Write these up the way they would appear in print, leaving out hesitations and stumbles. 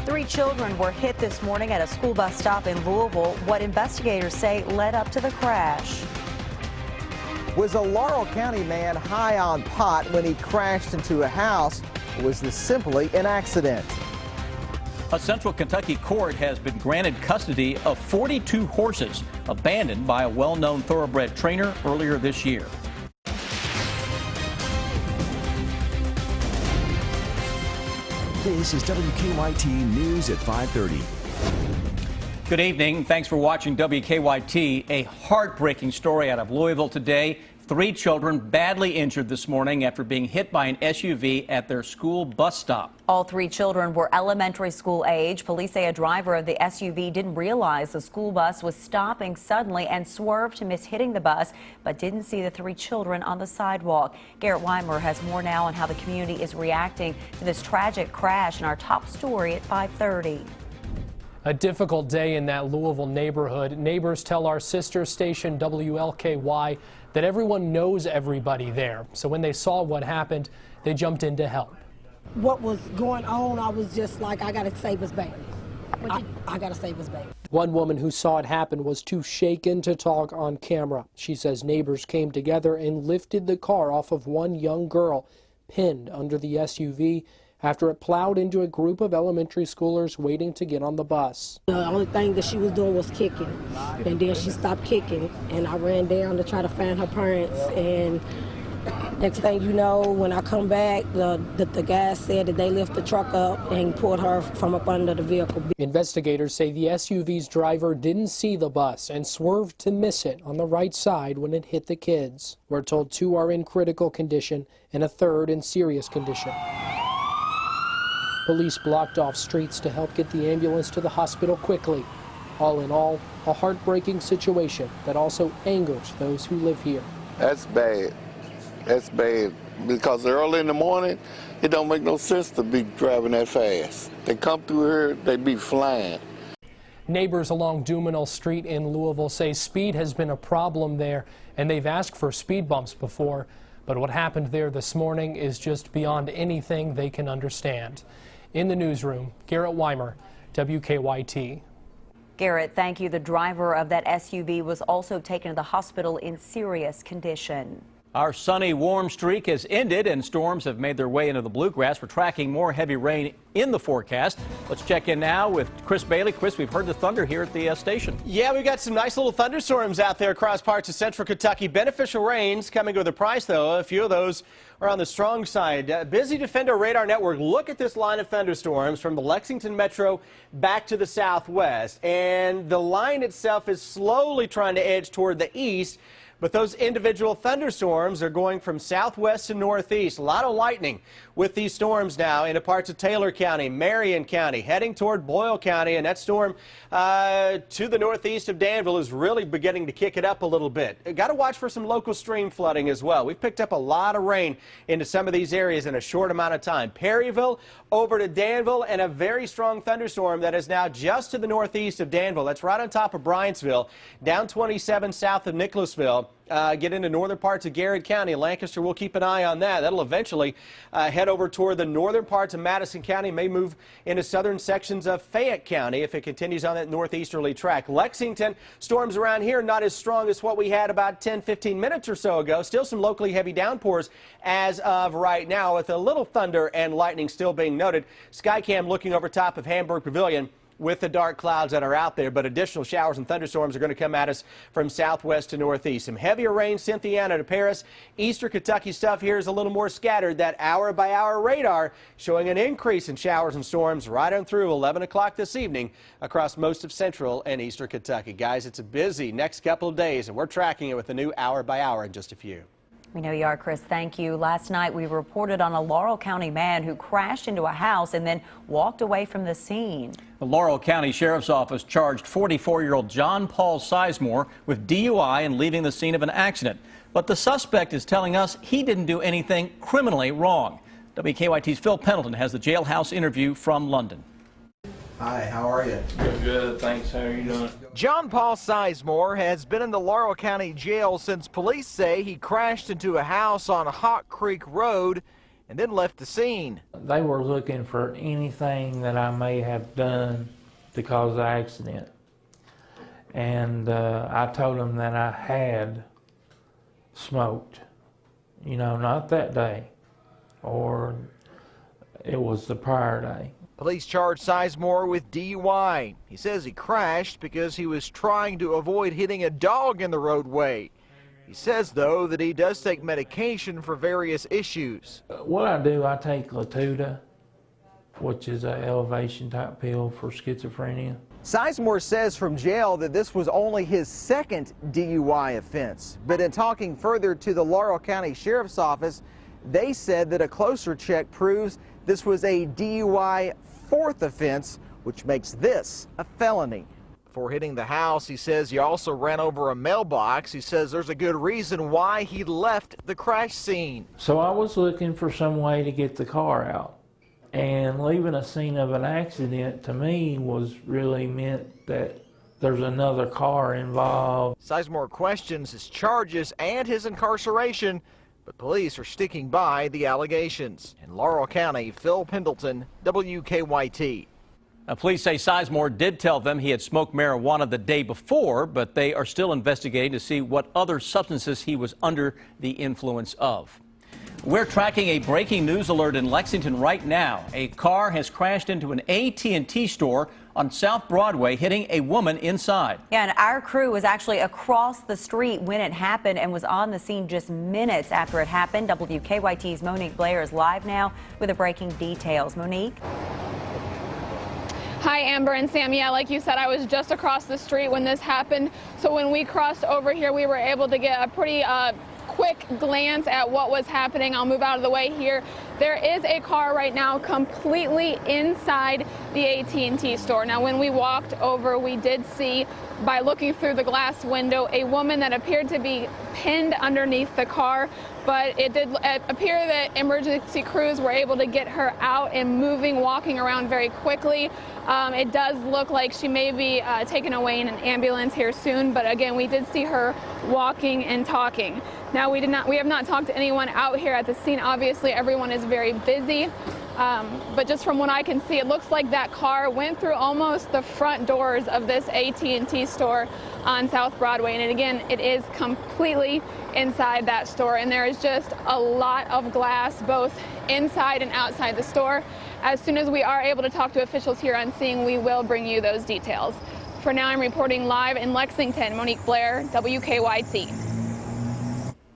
3 children were hit this morning at a school bus stop in Louisville. What investigators say led up to the crash. Was a Laurel County man high on pot when he crashed into a house? Or was this simply an accident? A Central Kentucky court has been granted custody of 42 horses abandoned by a well-known thoroughbred trainer earlier this year. This is WKYT News at 5:30. Good evening. Thanks for watching WKYT. A heartbreaking story out of Louisville today. 3 children badly injured this morning after being hit by an SUV at their school bus stop. All 3 children were elementary school age. Police say a driver of the SUV didn't realize the school bus was stopping suddenly and swerved to miss hitting the bus, but didn't see the 3 children on the sidewalk. Garrett Weimer has more now on how the community is reacting to this tragic crash in our top story at 5:30. A difficult day in that Louisville neighborhood. Neighbors tell our sister station WLKY that everyone knows everybody there. So when they saw what happened, they jumped in to help. What was going on, I was just like, I gotta save his baby. I gotta save his baby. One woman who saw it happen was too shaken to talk on camera. She says neighbors came together and lifted the car off of one young girl pinned under the SUV after it plowed into a group of elementary schoolers waiting to get on the bus. The only thing that she was doing was kicking, and then she stopped kicking, and I ran down to try to find her parents, and next thing you know, when I come back, the guys said that they lifted the truck up and pulled her from up under the vehicle. Investigators say the SUV's driver didn't see the bus and swerved to miss it on the right side when it hit the kids. We're told 2 are in critical condition and a 3rd in serious condition. Police blocked off streets to help get the ambulance to the hospital quickly. All in all, a heartbreaking situation that also angers those who live here. That's bad. That's bad because early in the morning, it don't make no sense to be driving that fast. They come through here, they be flying. Neighbors along Duminal Street in Louisville say speed has been a problem there, and they've asked for speed bumps before. But what happened there this morning is just beyond anything they can understand. In the newsroom, Garrett Weimer, WKYT. Garrett, thank you. The driver of that SUV was also taken to the hospital in serious condition. Our sunny, warm streak has ended and storms have made their way into the bluegrass. We're tracking more heavy rain in the forecast. Let's check in now with Chris Bailey. Chris, we've heard the thunder here at the station. Yeah, we've got some nice little thunderstorms out there across parts of central Kentucky. Beneficial rains coming with a price, though. A few of those are on the strong side. Busy Defender radar network. Look at this line of thunderstorms from the Lexington metro back to the southwest. And the line itself is slowly trying to edge toward the east. But those individual thunderstorms are going from southwest to northeast. A lot of lightning with these storms now into parts of Taylor County, Marion County, heading toward Boyle County. And that storm to the northeast of Danville is really beginning to kick it up a little bit. Got to watch for some local stream flooding as well. We've picked up a lot of rain into some of these areas in a short amount of time. Perryville over to Danville, and a very strong thunderstorm that is now just to the northeast of Danville. That's right on top of Bryantsville, down 27 south of Nicholasville. Get into northern parts of Garrett County. Lancaster, we'll keep an eye on that. That'll eventually head over toward the northern parts of Madison County, may move into southern sections of Fayette County if it continues on that northeasterly track. Lexington, storms around here not as strong as what we had about 10-15 minutes or so ago. Still some locally heavy downpours as of right now, with a little thunder and lightning still being noted. Skycam looking over top of Hamburg Pavilion with the dark clouds that are out there, but additional showers and thunderstorms are going to come at us from southwest to northeast. Some heavier rain, Cynthiana to Paris. Eastern Kentucky stuff here is a little more scattered. That hour-by-hour radar showing an increase in showers and storms right on through 11 o'clock this evening across most of central and eastern Kentucky. Guys, it's a busy next couple of days, and we're tracking it with a new hour-by-hour in just a few. We know you are, Chris. Thank you. Last night, we reported on a Laurel County man who crashed into a house and then walked away from the scene. The Laurel County Sheriff's Office charged 44-year-old John Paul Sizemore with DUI and leaving the scene of an accident. But the suspect is telling us he didn't do anything criminally wrong. WKYT's Phil Pendleton has the jailhouse interview from London. Hi, how are you? Good, thanks. How are you doing? John Paul Sizemore has been in the Laurel County Jail since police say he crashed into a house on Hawk Creek Road and then left the scene. They were looking for anything that I may have done to cause the accident. And I told them that I had smoked, you know, not that day, or it was the prior day. Police charged Sizemore with DUI. He says he crashed because he was trying to avoid hitting a dog in the roadway. He says, though, that he does take medication for various issues. What I do, I take Latuda, which is an elevation type pill for schizophrenia. Sizemore says from jail that this was only his second DUI offense. But in talking further to the Laurel County Sheriff's Office, they said that a closer check proves this was a DUI fourth offense, which makes this a felony. Before hitting the house, he says he also ran over a mailbox. He says there's a good reason why he left the crash scene. So I was looking for some way to get the car out. And leaving a scene of an accident to me was really meant that there's another car involved. Sizemore questions his charges and his incarceration, but police are sticking by the allegations. In Laurel County, Phil Pendleton, WKYT. Now, police say Sizemore did tell them he had smoked marijuana the day before, but they are still investigating to see what other substances he was under the influence of. We're tracking a breaking news alert in Lexington right now. A car has crashed into an AT&T store on South Broadway, hitting a woman inside. Yeah, and our crew was actually across the street when it happened and was on the scene just minutes after it happened. WKYT's Monique Blair is live now with the breaking details. Monique? Hi, Amber and Sam. Yeah, like you said, I was just across the street when this happened. So when we crossed over here, we were able to get a pretty quick glance at what was happening. I'll move out of the way here. There is a car right now completely inside the AT&T store. Now, when we walked over, we did see, by looking through the glass window, a woman that appeared to be pinned underneath the car, but it did appear that emergency crews were able to get her out and moving, walking around very quickly. It does look like she may be taken away in an ambulance here soon, but again, we did see her walking and talking. Now, we have not talked to anyone out here at the scene. Obviously, everyone is very busy, but just from what I can see, it looks like that car went through almost the front doors of this AT&T store on South Broadway. And again, it is completely inside that store, and there is just a lot of glass both inside and outside the store. As soon as we are able to talk to officials here on scene, we will bring you those details. For now, I'm reporting live in Lexington. Monique Blair, WKYT.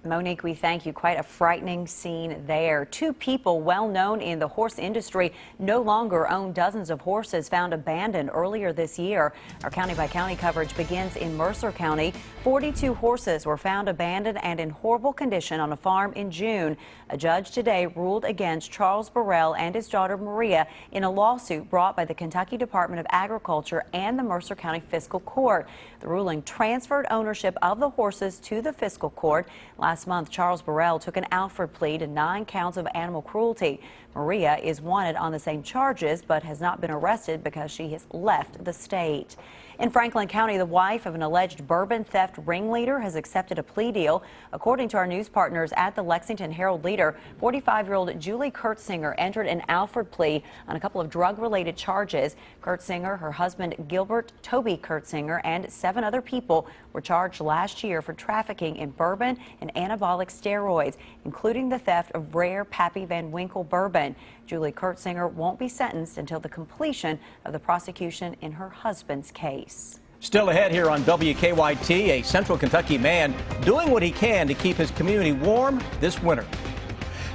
Monique, we thank you. Quite a frightening scene there. Two people well known in the horse industry no longer own dozens of horses found abandoned earlier this year. Our county by county coverage begins in Mercer County. 42 horses were found abandoned and in horrible condition on a farm in June. A judge today ruled against Charles Burrell and his daughter Maria in a lawsuit brought by the Kentucky Department of Agriculture and the Mercer County Fiscal Court. The ruling transferred ownership of the horses to the fiscal court. Last month, Charles Burrell took an Alford plea to 9 counts of animal cruelty. Maria is wanted on the same charges but has not been arrested because she has left the state. In Franklin County, the wife of an alleged bourbon theft ringleader has accepted a plea deal. According to our news partners at the Lexington Herald-Leader, 45-year-old Julie Kurtzinger entered an Alford plea on a couple of drug-related charges. Kurtzinger, her husband Gilbert Toby Kurtzinger, and 7 other people were charged last year for trafficking in bourbon and anabolic steroids, including the theft of rare Pappy Van Winkle bourbon. Julie Kurtzinger won't be sentenced until the completion of the prosecution in her husband's case. Still ahead here on WKYT, a Central Kentucky man doing what he can to keep his community warm this winter.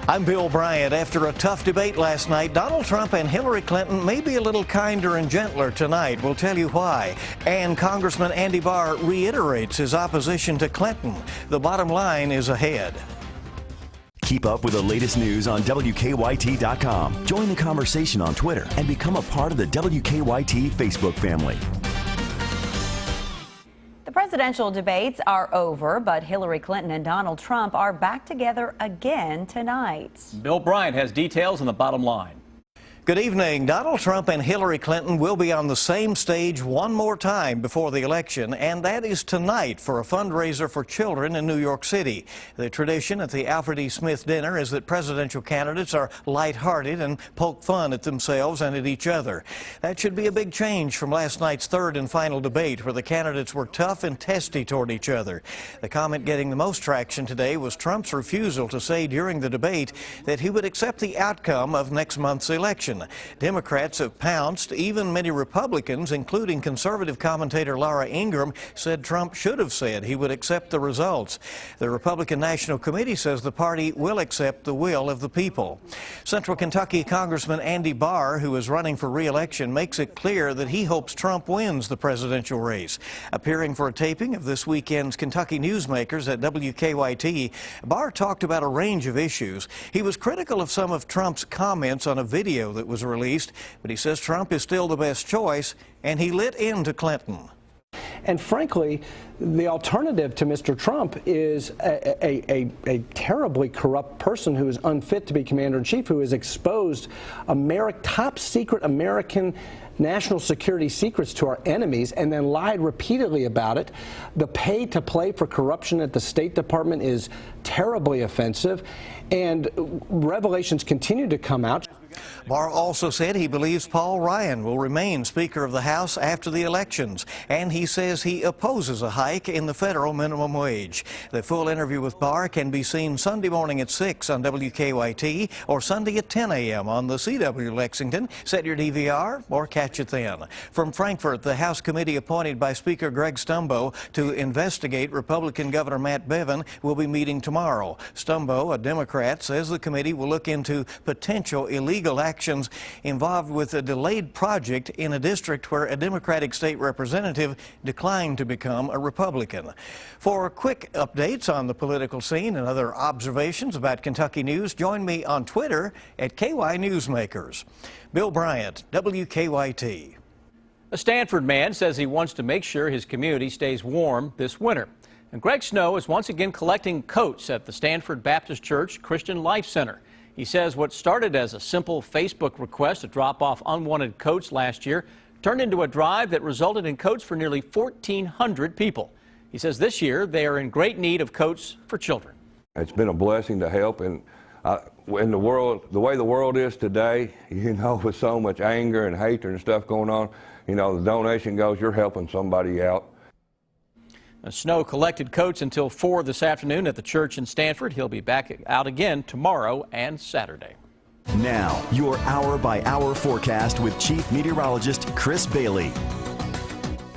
I'm Bill Bryant. After a tough debate last night, Donald Trump and Hillary Clinton may be a little kinder and gentler tonight. We'll tell you why. And Congressman Andy Barr reiterates his opposition to Clinton. The bottom line is ahead. Keep up with the latest news on WKYT.com. Join the conversation on Twitter and become a part of the WKYT Facebook family. The presidential debates are over, but Hillary Clinton and Donald Trump are back together again tonight. Bill Bryant has details on the bottom line. Good evening. Donald Trump and Hillary Clinton will be on the same stage one more time before the election, and that is tonight for a fundraiser for children in New York City. The tradition at the Alfred E. Smith dinner is that presidential candidates are lighthearted and poke fun at themselves and at each other. That should be a big change from last night's third and final debate, where the candidates were tough and testy toward each other. The comment getting the most traction today was Trump's refusal to say during the debate that he would accept the outcome of next month's election. Democrats have pounced. Even many Republicans, including conservative commentator Laura Ingraham, said Trump should have said he would accept the results. The Republican National Committee says the party will accept the will of the people. Central Kentucky Congressman Andy Barr, who is running for re-election, makes it clear that he hopes Trump wins the presidential race. Appearing for a taping of this weekend's Kentucky Newsmakers at WKYT, Barr talked about a range of issues. He was critical of some of Trump's comments on a video that was released, but he says Trump is still the best choice, and he lit into Clinton. And frankly, the alternative to Mr. Trump is a terribly corrupt person who is unfit to be commander-in-chief, who has exposed top secret American national security secrets to our enemies and then lied repeatedly about it. The pay to play for corruption at the State Department is terribly offensive, and revelations continue to come out. Barr also said he believes Paul Ryan will remain Speaker of the House after the elections, and he says he opposes a hike in the federal minimum wage. The full interview with Barr can be seen Sunday morning at 6 on WKYT or Sunday at 10 a.m. on the CW Lexington. Set your DVR or catch it then. From Frankfort, the House committee appointed by Speaker Greg Stumbo to investigate Republican Governor Matt Bevin will be meeting tomorrow. Stumbo, a Democrat, says the committee will look into potential illegal actions involved with a delayed project in a district where a Democratic state representative declined to become a Republican. For quick updates on the political scene and other observations about Kentucky news, join me on Twitter at KY Newsmakers. Bill Bryant, WKYT. A Stanford man says he wants to make sure his community stays warm this winter. And Greg Snow is once again collecting coats at the Stanford Baptist Church Christian Life Center. He says what started as a simple Facebook request to drop off unwanted coats last year turned into a drive that resulted in coats for nearly 1,400 people. He says this year they are in great need of coats for children. It's been a blessing to help, and in the world, the way the world is today, with so much anger and hatred and stuff going on, the donation goes, you're helping somebody out. Snow collected coats until 4 this afternoon at the church in Stanford. He'll be back out again tomorrow and Saturday. Now, your hour-by-hour forecast with Chief Meteorologist Chris Bailey.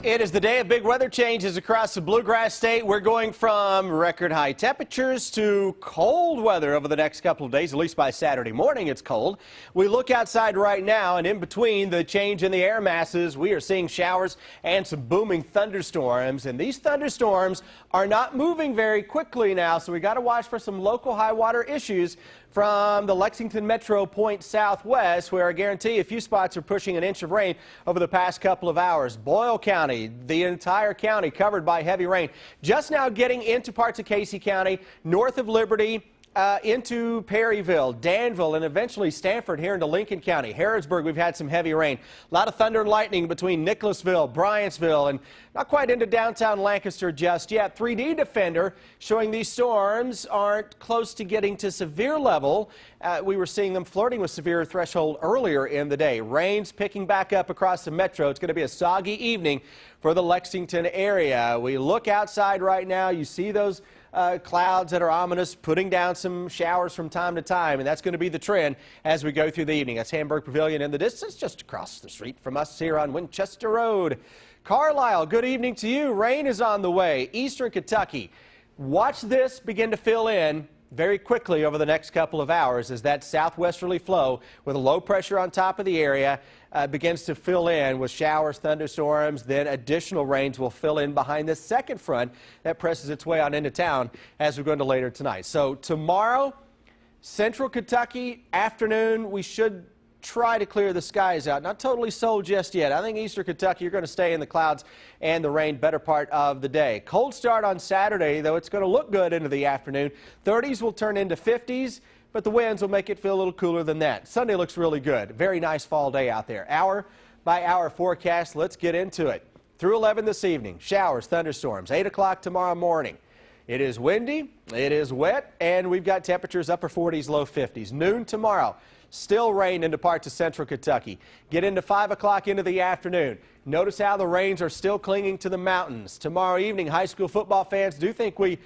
It is the day of big weather changes across the Bluegrass State. We're going from record high temperatures to cold weather over the next couple of days, at least by Saturday morning it's cold. We look outside right now, and in between the change in the air masses, we are seeing showers and some booming thunderstorms. And these thunderstorms are not moving very quickly now, so we got to watch for some local high water issues from the Lexington Metro point southwest, where I guarantee a few spots are pushing an inch of rain over the past couple of hours. Boyle County, the entire county covered by heavy rain. Just now getting into parts of Casey County, north of Liberty, into Perryville, Danville, and eventually Stanford here into Lincoln County. Harrodsburg, we've had some heavy rain. A lot of thunder and lightning between Nicholasville, Bryantsville, and not quite into downtown Lancaster just yet. 3D Defender showing these storms aren't close to getting to severe level. We were seeing them flirting with severe threshold earlier in the day. Rain's picking back up across the metro. It's going to be a soggy evening for the Lexington area. We look outside right now. You see those clouds that are ominous, putting down some showers from time to time, and that's going to be the trend as we go through the evening. That's Hamburg Pavilion in the distance, just across the street from us here on Winchester Road. Carlisle, good evening to you. Rain is on the way. Eastern Kentucky, watch this begin to fill in very quickly over the next couple of hours as that southwesterly flow with a low pressure on top of the area begins to fill in with showers, thunderstorms. Then additional rains will fill in behind the second front that presses its way on into town as we go into later tonight. So tomorrow, Central Kentucky afternoon, we should try to clear the skies out. Not totally sold just yet. I think Eastern Kentucky, you're going to stay in the clouds and the rain better part of the day. Cold start on Saturday, though it's going to look good into the afternoon. 30s will turn into 50s. but the winds will make it feel a little cooler than that. Sunday looks really good. Very nice fall day out there. Hour by hour forecast. Let's get into it. Through 11 this evening, showers, thunderstorms. 8 o'clock tomorrow morning. It is windy, it is wet, and we've got temperatures upper 40s, low 50s. Noon tomorrow, still rain into parts of central Kentucky. Get into 5 o'clock into the afternoon. Notice how the rains are still clinging to the mountains. Tomorrow evening, high school football fans do think we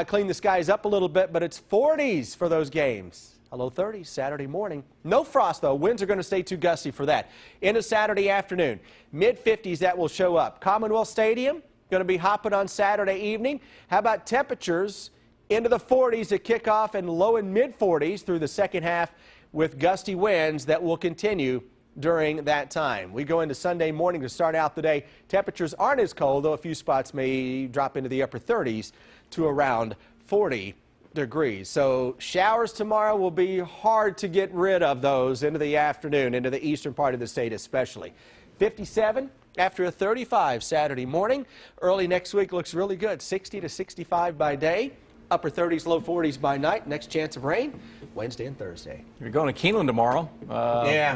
clean the skies up a little bit, but it's 40s for those games. A low 30s Saturday morning. No frost, though. Winds are going to stay too gusty for that. Into Saturday afternoon, mid-50s that will show up. Commonwealth Stadium going to be hopping on Saturday evening. How about temperatures into the 40s at kickoff and low and mid-40s through the second half with gusty winds that will continue during that time. We go into Sunday morning to start out the day. Temperatures aren't as cold, though a few spots may drop into the upper 30s to around 40 degrees. So showers tomorrow will be hard to get rid of those into the afternoon, into the eastern part of the state especially. 57 after a 35 Saturday morning. Early next week looks really good. 60 to 65 by day. Upper 30s, low 40s by night. Next chance of rain Wednesday and Thursday. You're going to Keeneland tomorrow.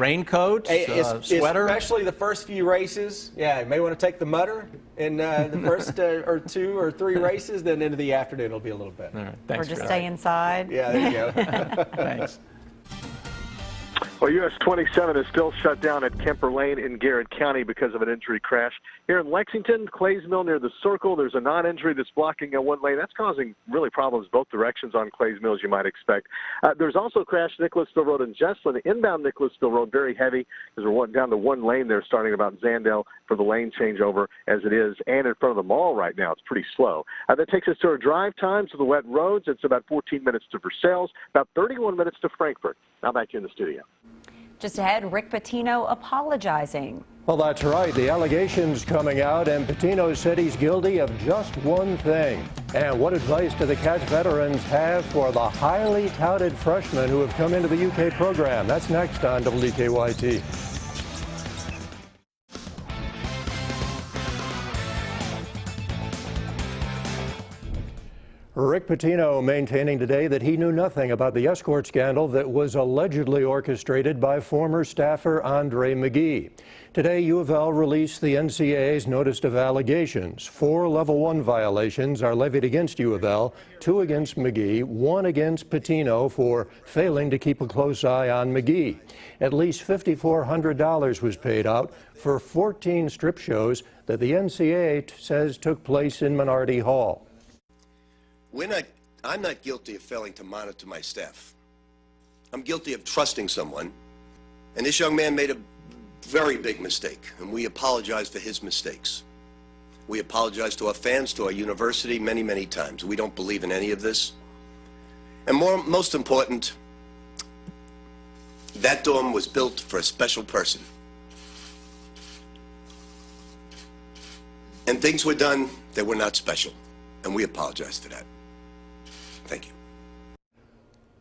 Raincoat, sweater. Especially the first few races. Yeah, you may want to take the mutter in the first or 2 or 3 races. Then into the afternoon it'll be a little bit. All right, thanks. Or just stay inside. Yeah, there you go. Thanks. Well, US 27 is still shut down at Kemper Lane in Garrett County because of an injury crash. Here in Lexington, Clays Mill near the Circle, there's a non-injury that's blocking one lane. That's causing really problems both directions on Clays Mill, as you might expect. There's also a crash Nicholasville Road in Jesslyn. Inbound Nicholasville Road, very heavy, because we're down to one lane there starting about Zandale for the lane changeover as it is, and in front of the mall right now. It's pretty slow. That takes us to our drive times to the wet roads. It's about 14 minutes to Versailles, about 31 minutes to Frankfort. Now back to you in the studio. Just ahead, Rick Pitino apologizing. Well, that's right. The allegations coming out, and Pitino said he's guilty of just one thing. And what advice do the Cats veterans have for the highly touted freshmen who have come into the UK program? That's next on WKYT. Rick Pitino maintaining today that he knew nothing about the escort scandal that was allegedly orchestrated by former staffer Andre McGee. Today, U of L released the NCAA's notice of allegations. 4 Level 1 violations are levied against U of L, 2 against McGee, 1 against Pitino for failing to keep a close eye on McGee. At least $5,400 was paid out for 14 strip shows that the NCAA says took place in Minority Hall. I'm not guilty of failing to monitor my staff. I'm guilty of trusting someone. And this young man made a very big mistake, and we apologize for his mistakes. We apologize to our fans, to our university, many, many times. We don't believe in any of this. And most important, that dorm was built for a special person. And things were done that were not special, and we apologize for that. Thank you.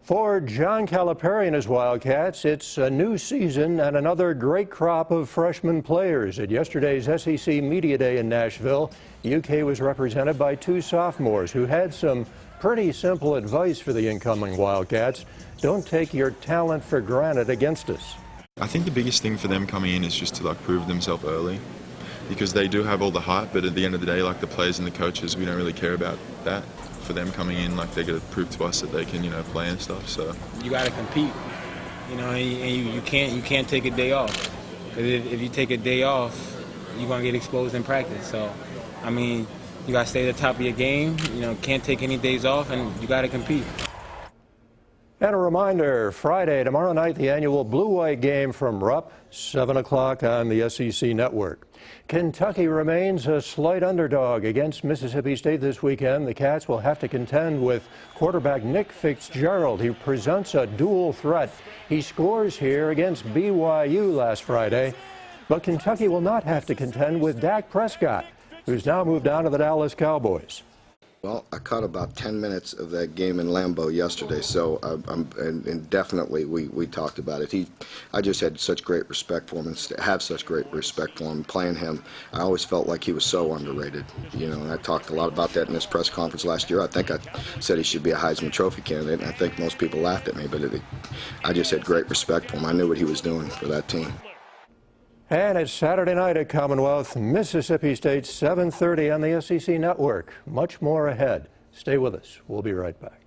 For John Calipari and his Wildcats, it's a new season and another great crop of freshman players. At yesterday's SEC Media Day in Nashville, UK was represented by 2 sophomores who had some pretty simple advice for the incoming Wildcats. Don't take your talent for granted against us. I think the biggest thing for them coming in is just to prove themselves early, because they do have all the hype, but at the end of the day, the players and the coaches, we don't really care about that. For them coming in, they're going to prove to us that they can, play and stuff. So you got to compete, and you can't take a day off. If you take a day off, you're going to get exposed in practice. So, you got to stay at the top of your game. Can't take any days off, and you got to compete. And a reminder, Friday, tomorrow night, the annual Blue-White game from Rupp, 7 o'clock on the SEC Network. Kentucky remains a slight underdog against Mississippi State this weekend. The Cats will have to contend with quarterback Nick Fitzgerald. He presents a dual threat. He scores here against BYU last Friday. But Kentucky will not have to contend with Dak Prescott, who's now moved on to the Dallas Cowboys. Well, I caught about 10 minutes of that game in Lambeau yesterday, so and definitely we talked about it. I just had such great respect for him, and have such great respect for him. Playing him, I always felt like he was so underrated, you know. And I talked a lot about that in this press conference last year. I think I said he should be a Heisman Trophy candidate, and I think most people laughed at me, but I just had great respect for him. I knew what he was doing for that team. And it's Saturday night at Commonwealth, Mississippi State, 7:30 on the SEC Network. Much more ahead. Stay with us. We'll be right back.